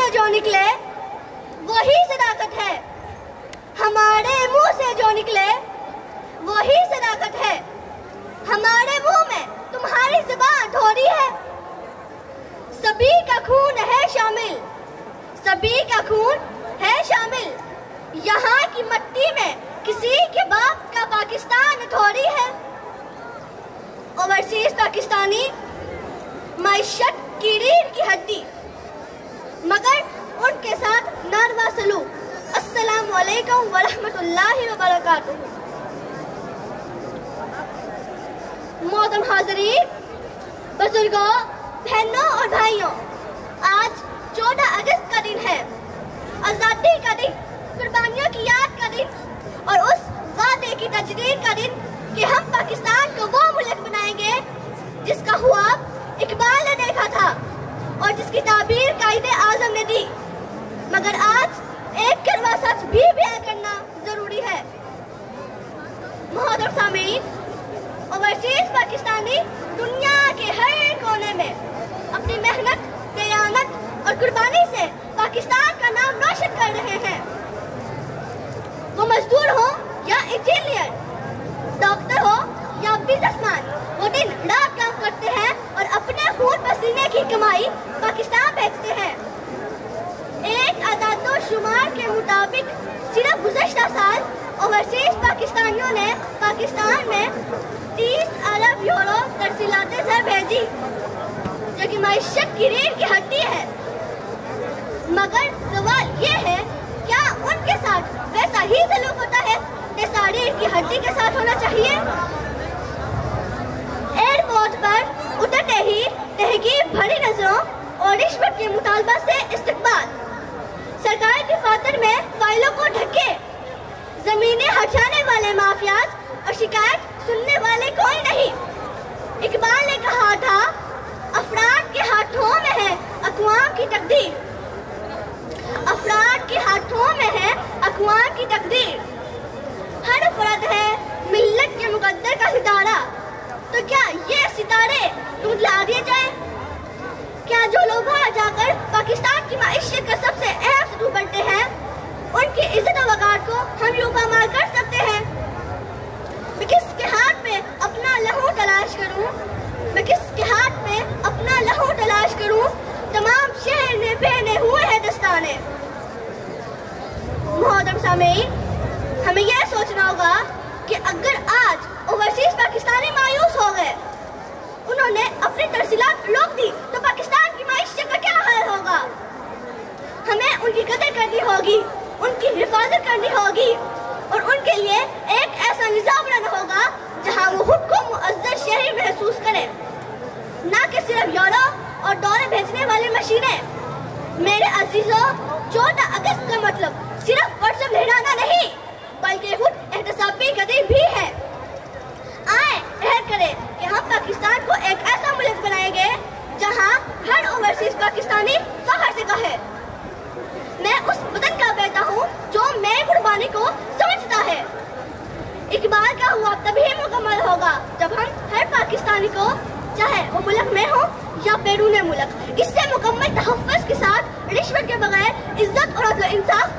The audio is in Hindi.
से जो निकले वही सदाकत है, हमारे मुंह से जो निकले वही सदाकत है। हमारे मुंह में तुम्हारी ज़ुबान थोड़ी है। सभी का खून है शामिल, सभी का खून है शामिल। यहाँ की मिट्टी में किसी के बाप का पाकिस्तान थोड़ी है। ओवरसीज पाकिस्तानी मईशत की रीढ़ की हड्डी, मगर उनके साथ नारवा सलूक। अस्सलामु अलैकुम व रहमतुल्लाहि व बरकातुहू। मोहतरम हाज़रीन, बुजुर्गों, बहनों और भाइयों, आज 14 अगस्त का दिन है, आज़ादी का दिन, कुर्बानियों की याद का दिन और उस वादे की तजदीद का दिन कि हम पाकिस्तान को वो मुल्क बनाएंगे जिसका ख्वाब इकबाल ने देखा था और जिसकी ताबीर कायदे आज़म ने दी। मगर आज एक कड़वा सच भी बयान करना जरूरी है। मोहतरम सामीन, ओवरसीज पाकिस्तानी दुनिया के हर कोने में अपनी मेहनत, दयानत और कुर्बानी से पाकिस्तान का नाम रोशन कर रहे हैं। वो मजदूर हो या इंजीनियर, डॉक्टर हो या बिजनेसमैन, वो दिन रात काम करते हैं और अपने खून पसीने की कमाई पाकिस्तान भेजते हैं। एक आदातो शुमार के मुताबिक सिर्फ गुज़श्ता साल ओवरसीज पाकिस्तानियों ने पाकिस्तान में 30 अरब यूरो तरसीलाते से भेजी, जो कि मईशत की रीढ़ की हड्डी है। मगर सवाल ये है, क्या उनके साथ वैसा ही सलूक होता है जैसा रीढ़ की हड्डी के साथ होना चाहिए? एयरपोर्ट पर उतरते ही तहकीर भरी नजरों और रिश्वत के मुतालबा से इस्तकबाल, सरकारी दफातर में फाइलों को ढके, जमीनें हटाने वाले माफियाज और शिकायत सुनने वाले कोई नहीं। इकबाल ने कहा था, अफराद के हाथों में है अक़वाम की तकदीर, अफराद के हाथों में है अक़वाम की तकदीर। हर फर्द है मिल्लत के मुकद्दर का सितारा, तो क्या ये सितारे टूटला दिए जाए? क्या जो लोग वहाँ जाकर पाकिस्तान की मईशत का सबसे अहम सतूह बनते हैं, उनकी इज्जत और वक़ार को हम यूं पामाल कर सकते हैं? मैं किसके हाथ में अपना लहू तलाश करूं? मैं किसके हाथ में अपना लहू तलाश करूं? तमाम शहर में पहने हुए हैं दस्ताने। मोहतरम सामीन, हमें यह सोचना होगा कि अगर आज ओवरसीज पाकिस्तानी मायूस हो गए, उन्होंने अपनी तरसीलात रोक दी, तो पाकिस्तान की मईशत का क्या हाल होगा? हमें उनकी कदर करनी होगी, उनकी हिफाजत करनी होगी और उनके लिए एक ऐसा निज़ाम बनाना होगा जहां वो खुद को मुअज़्ज़ज़ शहरी महसूस करें, ना कि सिर्फ यूरो और डॉलर भेजने वाली मशीनें। मेरे अजीजों, 14 अगस्त का मतलब सिर्फ व्हाट्सएप लहराना नहीं, बल्कि खुद एहतसाबी कदम भी है। आए अहद करें कि हम पाकिस्तान को एक ऐसा मुल्क बनाएंगे जहां हर ओवरसीज पाकिस्तानी फख्र से कहे, मैं उस वतन का बेटा हूँ जो मेरी कुर्बानी को समझता है। इकबाल का हुआ तभी मुकम्मल होगा जब हम हर पाकिस्तानी को, चाहे वो मुल्क में हो या बैरून मुल्क, इससे मुकम्मल तहफ़्फ़ुज़ के साथ रिश्वत के बगैर इज्जत और अदल इंसाफ